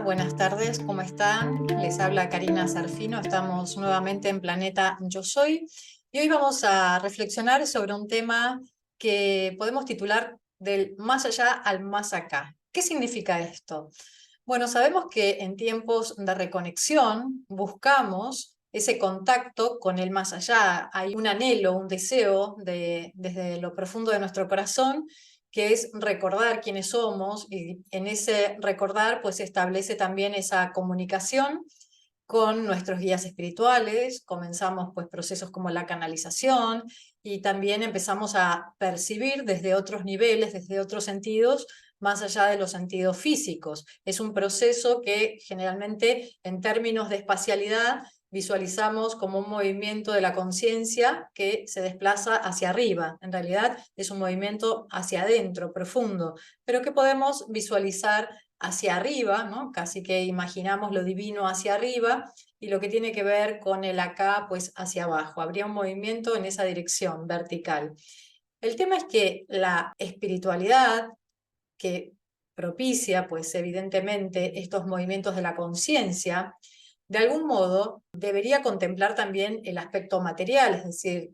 Buenas tardes, ¿cómo están? Les habla Karina Zarfino, estamos nuevamente en Planeta Yo Soy y hoy vamos a reflexionar sobre un tema que podemos titular del más allá al más acá. ¿Qué significa esto? Bueno, sabemos que en tiempos de reconexión buscamos ese contacto con el más allá. Hay un anhelo, un deseo desde lo profundo de nuestro corazón, que es recordar quiénes somos, y en ese recordar pues se establece también esa comunicación con nuestros guías espirituales. Comenzamos pues procesos como la canalización y también empezamos a percibir desde otros niveles, desde otros sentidos, más allá de los sentidos físicos. Es un proceso que generalmente en términos de espacialidad visualizamos como un movimiento de la conciencia que se desplaza hacia arriba. En realidad es un movimiento hacia adentro, profundo, pero que podemos visualizar hacia arriba, ¿no? Casi que imaginamos lo divino hacia arriba y lo que tiene que ver con el acá, pues hacia abajo. Habría un movimiento en esa dirección vertical. El tema es que la espiritualidad que propicia, pues evidentemente, estos movimientos de la conciencia, de algún modo debería contemplar también el aspecto material, es decir,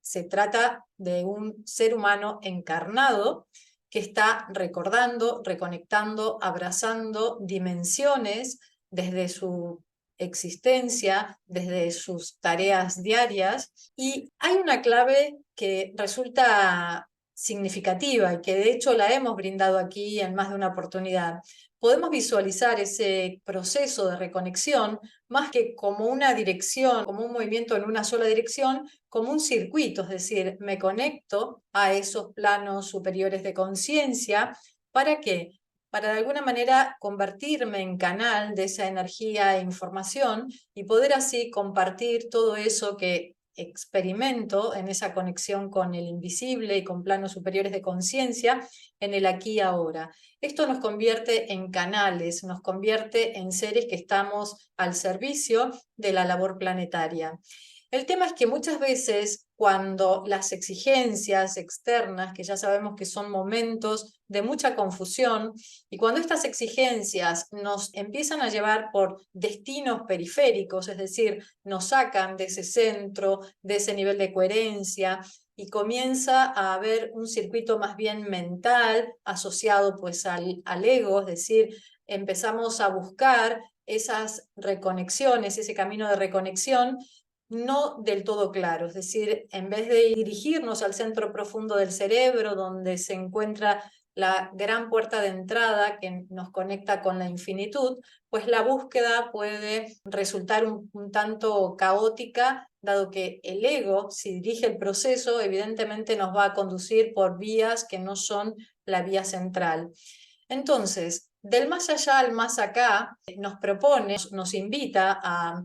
se trata de un ser humano encarnado que está recordando, reconectando, abrazando dimensiones desde su existencia, desde sus tareas diarias, y hay una clave que resulta significativa y que de hecho la hemos brindado aquí en más de una oportunidad. Podemos visualizar ese proceso de reconexión más que como una dirección, como un movimiento en una sola dirección, como un circuito, es decir, me conecto a esos planos superiores de conciencia. ¿Para qué? Para de alguna manera convertirme en canal de esa energía e información y poder así compartir todo eso que experimento en esa conexión con el invisible y con planos superiores de conciencia en el aquí y ahora. Esto nos convierte en canales, nos convierte en seres que estamos al servicio de la labor planetaria. El tema es que muchas veces cuando las exigencias externas, que ya sabemos que son momentos de mucha confusión, y cuando estas exigencias nos empiezan a llevar por destinos periféricos, es decir, nos sacan de ese centro, de ese nivel de coherencia, y comienza a haber un circuito más bien mental asociado pues al ego, es decir, empezamos a buscar esas reconexiones, ese camino de reconexión no del todo claro, es decir, en vez de dirigirnos al centro profundo del cerebro, donde se encuentra la gran puerta de entrada que nos conecta con la infinitud, pues la búsqueda puede resultar un tanto caótica, dado que el ego, si dirige el proceso, evidentemente nos va a conducir por vías que no son la vía central. Entonces, del más allá al más acá, nos propone, nos invita a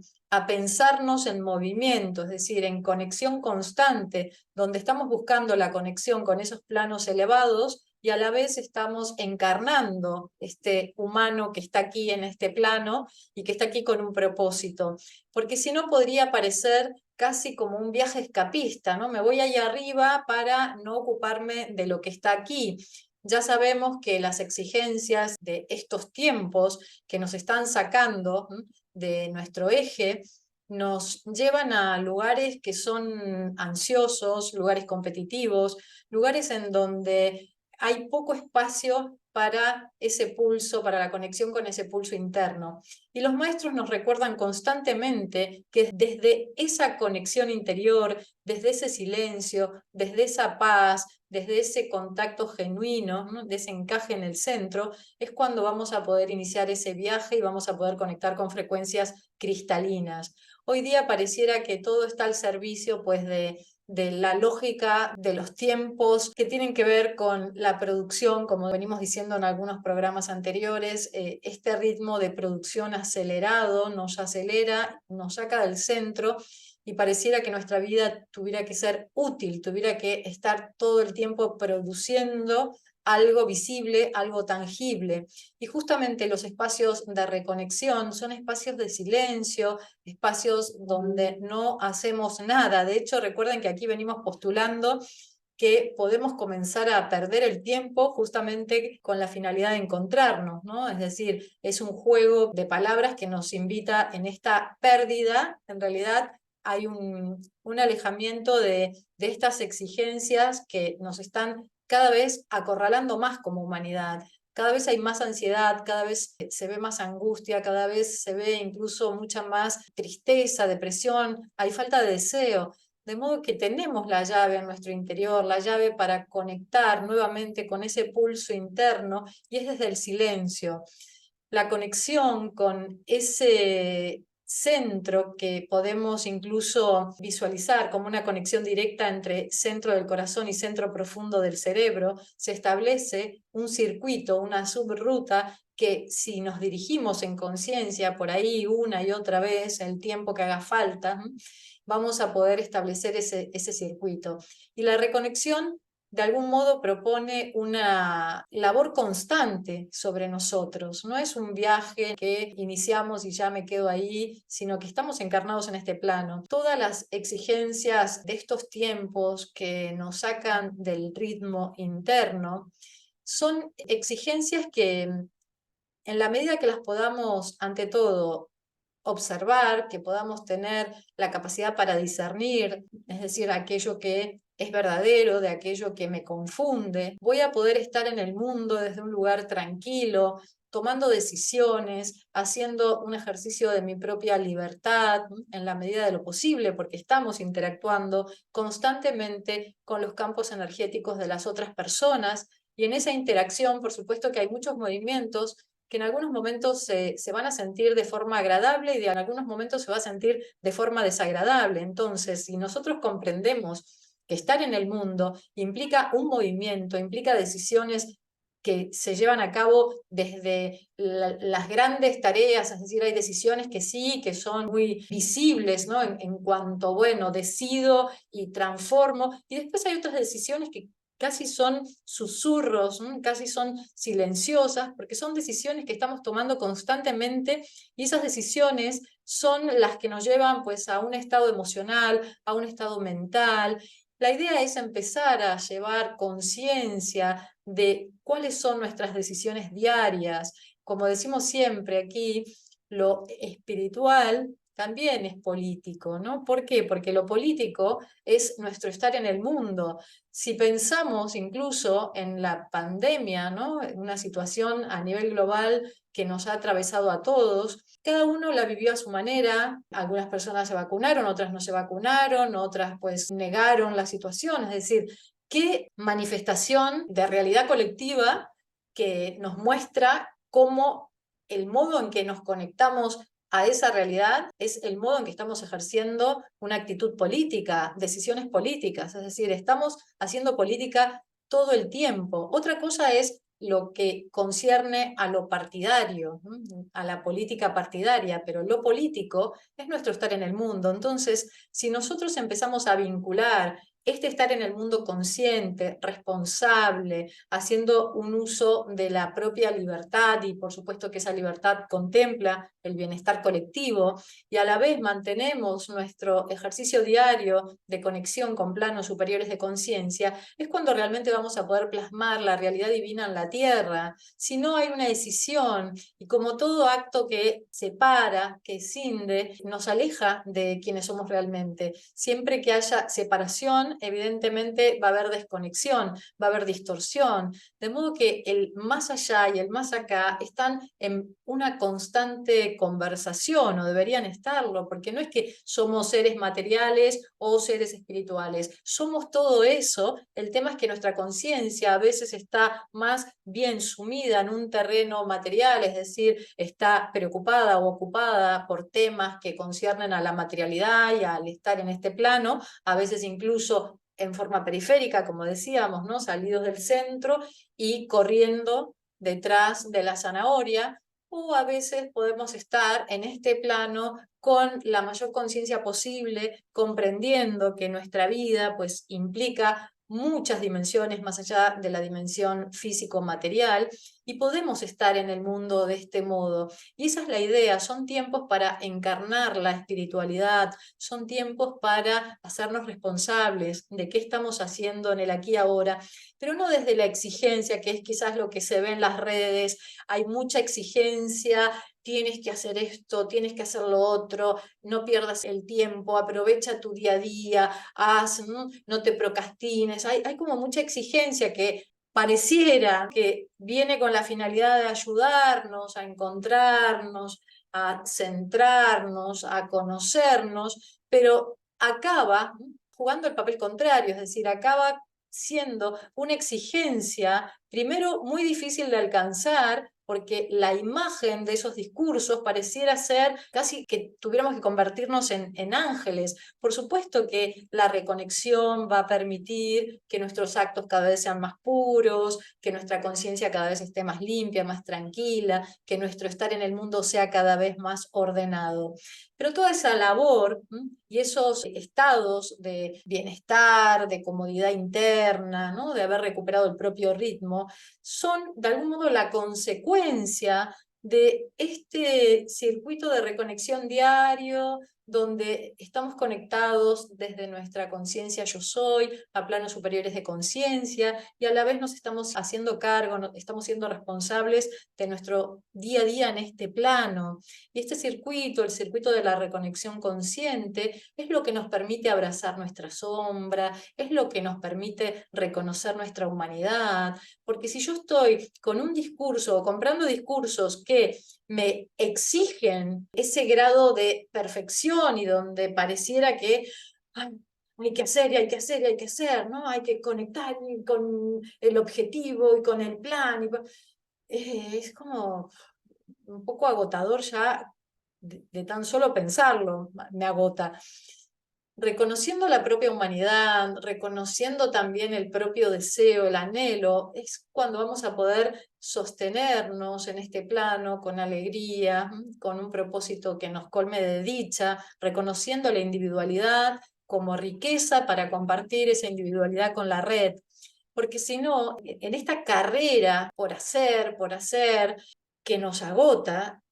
pensarnos en movimiento, es decir, en conexión constante, donde estamos buscando la conexión con esos planos elevados y a la vez estamos encarnando este humano que está aquí en este plano y que está aquí con un propósito. Porque si no podría parecer casi como un viaje escapista, ¿no? Me voy allá arriba para no ocuparme de lo que está aquí. Ya sabemos que las exigencias de estos tiempos que nos están sacando de nuestro eje nos llevan a lugares que son ansiosos, lugares competitivos, lugares en donde hay poco espacio para ese pulso, para la conexión con ese pulso interno. Y los maestros nos recuerdan constantemente que desde esa conexión interior, desde ese silencio, desde esa paz, desde ese contacto genuino, ¿no? De ese encaje en el centro, es cuando vamos a poder iniciar ese viaje y vamos a poder conectar con frecuencias cristalinas. Hoy día pareciera que todo está al servicio pues de la lógica de los tiempos que tienen que ver con la producción, como venimos diciendo en algunos programas anteriores, este ritmo de producción acelerado nos acelera, nos saca del centro y pareciera que nuestra vida tuviera que ser útil, tuviera que estar todo el tiempo produciendo algo visible, algo tangible. Y justamente los espacios de reconexión son espacios de silencio, espacios donde no hacemos nada. De hecho, recuerden que aquí venimos postulando que podemos comenzar a perder el tiempo justamente con la finalidad de encontrarnos, ¿no? Es decir, es un juego de palabras que nos invita en esta pérdida. En realidad hay un alejamiento de estas exigencias que nos están cada vez acorralando más como humanidad. Cada vez hay más ansiedad, cada vez se ve más angustia, cada vez se ve incluso mucha más tristeza, depresión, hay falta de deseo. De modo que tenemos la llave en nuestro interior, la llave para conectar nuevamente con ese pulso interno, y es desde el silencio. La conexión con ese centro que podemos incluso visualizar como una conexión directa entre centro del corazón y centro profundo del cerebro, se establece un circuito, una subruta que si nos dirigimos en conciencia por ahí una y otra vez, el tiempo que haga falta, vamos a poder establecer ese circuito. Y la reconexión de algún modo propone una labor constante sobre nosotros. No es un viaje que iniciamos y ya me quedo ahí, sino que estamos encarnados en este plano. Todas las exigencias de estos tiempos que nos sacan del ritmo interno son exigencias que, en la medida que las podamos, ante todo, observar, que podamos tener la capacidad para discernir, es decir, aquello que es verdadero, de aquello que me confunde, voy a poder estar en el mundo desde un lugar tranquilo, tomando decisiones, haciendo un ejercicio de mi propia libertad en la medida de lo posible, porque estamos interactuando constantemente con los campos energéticos de las otras personas, y en esa interacción, por supuesto que hay muchos movimientos que en algunos momentos se van a sentir de forma agradable y en algunos momentos se va a sentir de forma desagradable. Entonces, si nosotros comprendemos que estar en el mundo implica un movimiento, implica decisiones que se llevan a cabo desde las grandes tareas, es decir, hay decisiones que sí, que son muy visibles, ¿no? En cuanto, bueno, decido y transformo, y después hay otras decisiones que casi son susurros, casi son silenciosas, porque son decisiones que estamos tomando constantemente, y esas decisiones son las que nos llevan pues a un estado emocional, a un estado mental. La idea es empezar a llevar conciencia de cuáles son nuestras decisiones diarias. Como decimos siempre aquí, lo espiritual también es político, ¿no? ¿Por qué? Porque lo político es nuestro estar en el mundo. Si pensamos incluso en la pandemia, ¿no? Una situación a nivel global que nos ha atravesado a todos, cada uno la vivió a su manera. Algunas personas se vacunaron, otras no se vacunaron, otras pues negaron la situación. Es decir, qué manifestación de realidad colectiva que nos muestra cómo el modo en que nos conectamos a esa realidad es el modo en que estamos ejerciendo una actitud política, decisiones políticas, es decir, estamos haciendo política todo el tiempo. Otra cosa es lo que concierne a lo partidario, a la política partidaria, pero lo político es nuestro estar en el mundo. Entonces, si nosotros empezamos a vincular este estar en el mundo consciente, responsable, haciendo un uso de la propia libertad, y por supuesto que esa libertad contempla el bienestar colectivo, y a la vez mantenemos nuestro ejercicio diario de conexión con planos superiores de conciencia, es cuando realmente vamos a poder plasmar la realidad divina en la tierra. Si no, hay una decisión, y como todo acto que separa, que escinde, nos aleja de quienes somos realmente. Siempre que haya separación, evidentemente va a haber desconexión, va a haber distorsión, de modo que el más allá y el más acá están en una constante conversación, o deberían estarlo, porque no es que somos seres materiales o seres espirituales, somos todo eso. El tema es que nuestra conciencia a veces está más bien sumida en un terreno material, es decir, está preocupada o ocupada por temas que conciernen a la materialidad y al estar en este plano, a veces incluso en forma periférica, como decíamos, ¿no? Salidos del centro y corriendo detrás de la zanahoria, o a veces podemos estar en este plano con la mayor conciencia posible, comprendiendo que nuestra vida pues implica muchas dimensiones más allá de la dimensión físico-material, y podemos estar en el mundo de este modo. Y esa es la idea, son tiempos para encarnar la espiritualidad, son tiempos para hacernos responsables de qué estamos haciendo en el aquí y ahora, pero no desde la exigencia, que es quizás lo que se ve en las redes. Hay mucha exigencia, tienes que hacer esto, tienes que hacer lo otro, no pierdas el tiempo, aprovecha tu día a día, no te procrastines. Hay como mucha exigencia que pareciera que viene con la finalidad de ayudarnos a encontrarnos, a centrarnos, a conocernos, pero acaba jugando el papel contrario, es decir, acaba siendo una exigencia, primero, muy difícil de alcanzar, porque la imagen de esos discursos pareciera ser casi que tuviéramos que convertirnos en ángeles. Por supuesto que la reconexión va a permitir que nuestros actos cada vez sean más puros, que nuestra conciencia cada vez esté más limpia, más tranquila, que nuestro estar en el mundo sea cada vez más ordenado. Pero toda esa labor y esos estados de bienestar, de comodidad interna, ¿no? De haber recuperado el propio ritmo, son de algún modo la consecuencia de este circuito de reconexión diario, donde estamos conectados desde nuestra conciencia yo soy, a planos superiores de conciencia, y a la vez nos estamos haciendo cargo, estamos siendo responsables de nuestro día a día en este plano. Y este circuito, el circuito de la reconexión consciente, es lo que nos permite abrazar nuestra sombra, es lo que nos permite reconocer nuestra humanidad, porque si yo estoy con un discurso o comprando discursos que me exigen ese grado de perfección y donde pareciera que ay, hay que hacer y hay que hacer y hay que hacer, ¿no? Hay que conectar con el objetivo y con el plan. Es como un poco agotador ya de tan solo pensarlo, me agota. Reconociendo la propia humanidad, reconociendo también el propio deseo, el anhelo, es cuando vamos a poder sostenernos en este plano con alegría, con un propósito que nos colme de dicha, reconociendo la individualidad como riqueza para compartir esa individualidad con la red. Porque si no, en esta carrera por hacer, que nos agota,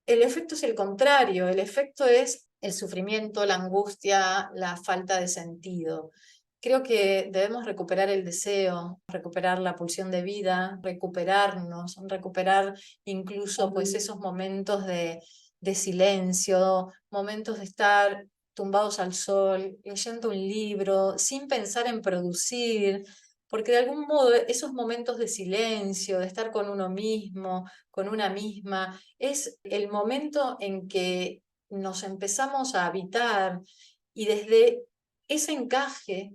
el efecto es el contrario, el efecto es el sufrimiento, la angustia, la falta de sentido. Creo que debemos recuperar el deseo, recuperar la pulsión de vida, recuperarnos, recuperar incluso pues esos momentos de silencio, momentos de estar tumbados al sol, leyendo un libro, sin pensar en producir, porque de algún modo esos momentos de silencio, de estar con uno mismo, con una misma, es el momento en que nos empezamos a habitar y desde ese encaje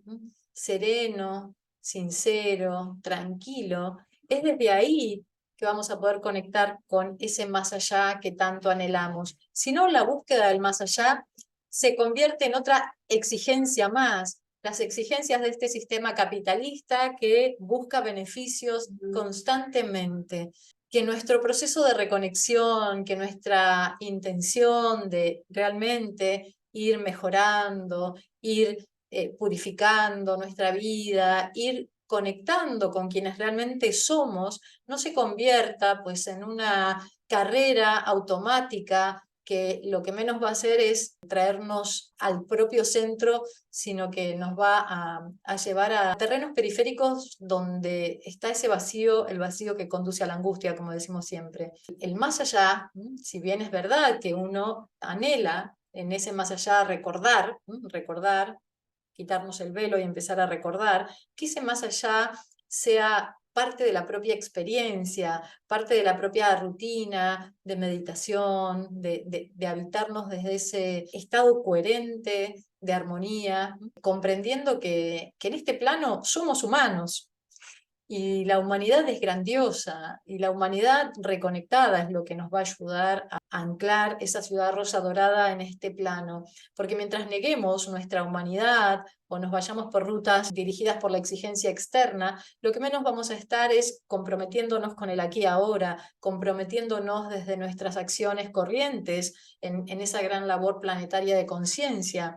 sereno, sincero, tranquilo, es desde ahí que vamos a poder conectar con ese más allá que tanto anhelamos. Si no, la búsqueda del más allá se convierte en otra exigencia más, las exigencias de este sistema capitalista que busca beneficios constantemente, que nuestro proceso de reconexión, que nuestra intención de realmente ir mejorando, ir purificando nuestra vida, ir conectando con quienes realmente somos, no se convierta pues en una carrera automática que lo que menos va a hacer es traernos al propio centro, sino que nos va a llevar a terrenos periféricos donde está ese vacío, el vacío que conduce a la angustia, como decimos siempre. El más allá, si bien es verdad que uno anhela en ese más allá recordar, quitarnos el velo y empezar a recordar, que ese más allá sea parte de la propia experiencia, parte de la propia rutina de meditación, de habitarnos desde ese estado coherente de armonía, comprendiendo que en este plano somos humanos. Y la humanidad es grandiosa y la humanidad reconectada es lo que nos va a ayudar a anclar esa ciudad rosa dorada en este plano. Porque mientras neguemos nuestra humanidad o nos vayamos por rutas dirigidas por la exigencia externa, lo que menos vamos a estar es comprometiéndonos con el aquí y ahora, comprometiéndonos desde nuestras acciones corrientes en esa gran labor planetaria de conciencia,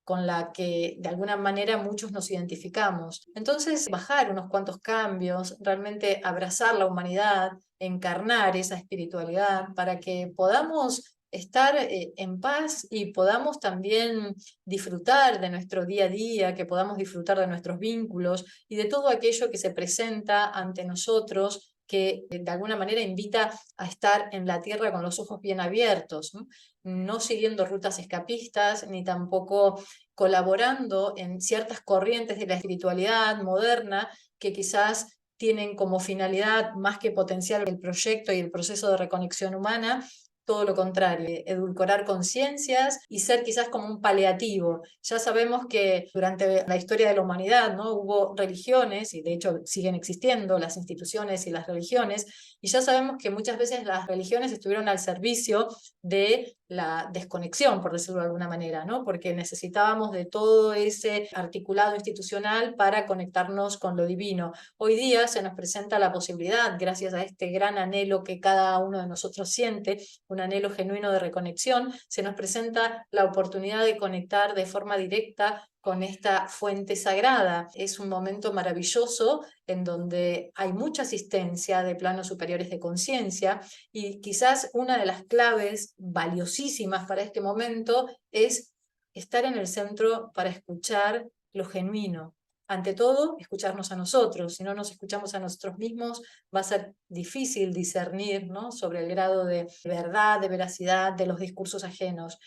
con la que de alguna manera muchos nos identificamos. Entonces, bajar unos cuantos cambios, realmente abrazar la humanidad, encarnar esa espiritualidad para que podamos estar en paz y podamos también disfrutar de nuestro día a día, que podamos disfrutar de nuestros vínculos y de todo aquello que se presenta ante nosotros, que de alguna manera invita a estar en la tierra con los ojos bien abiertos, ¿no? No siguiendo rutas escapistas, ni tampoco colaborando en ciertas corrientes de la espiritualidad moderna que quizás tienen como finalidad, más que potenciar el proyecto y el proceso de reconexión humana, todo lo contrario, edulcorar conciencias y ser quizás como un paliativo. Ya sabemos que durante la historia de la humanidad, ¿no?, hubo religiones, y de hecho siguen existiendo las instituciones y las religiones, y ya sabemos que muchas veces las religiones estuvieron al servicio de la desconexión, por decirlo de alguna manera, ¿no?, porque necesitábamos de todo ese articulado institucional para conectarnos con lo divino. Hoy día se nos presenta la posibilidad, gracias a este gran anhelo que cada uno de nosotros siente, un anhelo genuino de reconexión, se nos presenta la oportunidad de conectar de forma directa con esta fuente sagrada. Es un momento maravilloso en donde hay mucha asistencia de planos superiores de conciencia y quizás una de las claves valiosísimas para este momento es estar en el centro para escuchar lo genuino. Ante todo, escucharnos a nosotros. Si no nos escuchamos a nosotros mismos, va a ser difícil discernir, ¿no?, sobre el grado de verdad, de veracidad de los discursos ajenos.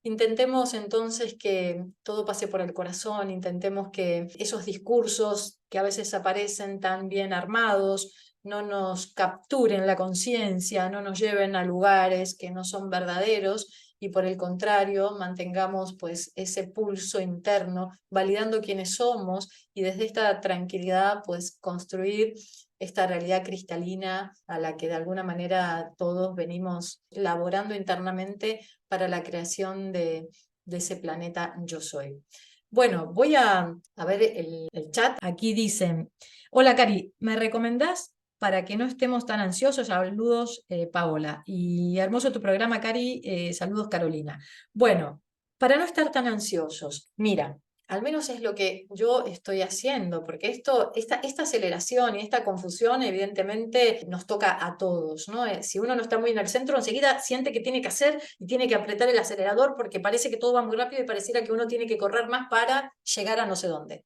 Intentemos entonces que todo pase por el corazón, intentemos que esos discursos que a veces aparecen tan bien armados no nos capturen la conciencia, no nos lleven a lugares que no son verdaderos, y por el contrario mantengamos pues ese pulso interno, validando quiénes somos y desde esta tranquilidad pues construir esta realidad cristalina a la que de alguna manera todos venimos laborando internamente para la creación de ese planeta Yo Soy. Bueno, voy a ver el chat. Aquí dicen: hola Cari, ¿me recomendás para que no estemos tan ansiosos? Saludos, Paola. Y hermoso tu programa, Cari. Saludos, Carolina. Bueno, para no estar tan ansiosos, mira, al menos es lo que yo estoy haciendo, porque esta aceleración y esta confusión evidentemente nos toca a todos, ¿no? Si uno no está muy en el centro, enseguida siente que tiene que hacer y tiene que apretar el acelerador porque parece que todo va muy rápido y pareciera que uno tiene que correr más para llegar a no sé dónde.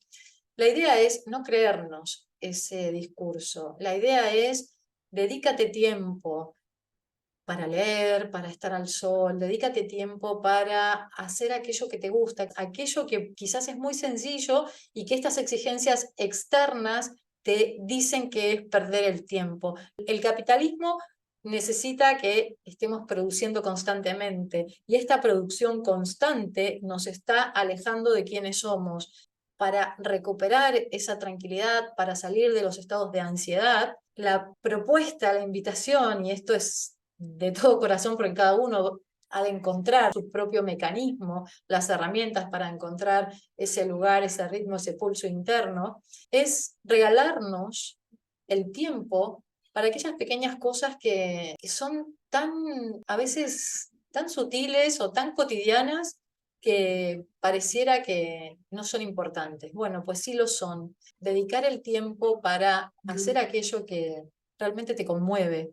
La idea es no creernos ese discurso. La idea es dedícate tiempo para leer, para estar al sol, dedícate tiempo para hacer aquello que te gusta, aquello que quizás es muy sencillo y que estas exigencias externas te dicen que es perder el tiempo. El capitalismo necesita que estemos produciendo constantemente y esta producción constante nos está alejando de quiénes somos. Para recuperar esa tranquilidad, para salir de los estados de ansiedad, la propuesta, la invitación, y esto es de todo corazón porque cada uno ha de encontrar su propio mecanismo, las herramientas para encontrar ese lugar, ese ritmo, ese pulso interno, es regalarnos el tiempo para aquellas pequeñas cosas que son tan, a veces, tan sutiles o tan cotidianas que pareciera que no son importantes. Bueno, pues sí lo son. Dedicar el tiempo para hacer aquello que realmente te conmueve,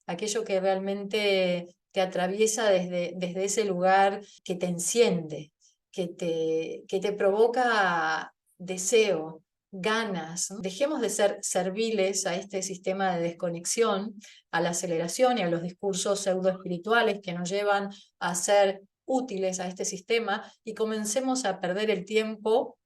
aquello que realmente te atraviesa desde ese lugar que te enciende, que te provoca deseo, ganas. Dejemos de ser serviles a este sistema de desconexión, a la aceleración y a los discursos pseudoespirituales que nos llevan a ser útiles a este sistema y comencemos a perder el tiempo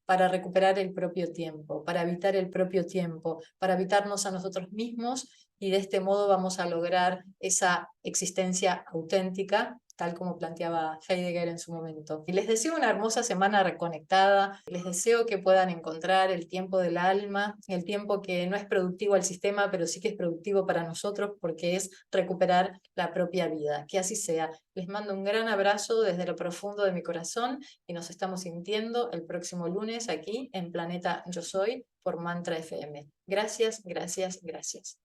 para recuperar el propio tiempo, para habitar el propio tiempo, para habitarnos a nosotros mismos, y de este modo vamos a lograr esa existencia auténtica, tal como planteaba Heidegger en su momento. Y les deseo una hermosa semana reconectada, les deseo que puedan encontrar el tiempo del alma, el tiempo que no es productivo al sistema, pero sí que es productivo para nosotros porque es recuperar la propia vida. Que así sea. Les mando un gran abrazo desde lo profundo de mi corazón y nos estamos sintiendo el próximo lunes aquí en Planeta Yo Soy por Mantra FM. Gracias, gracias, gracias.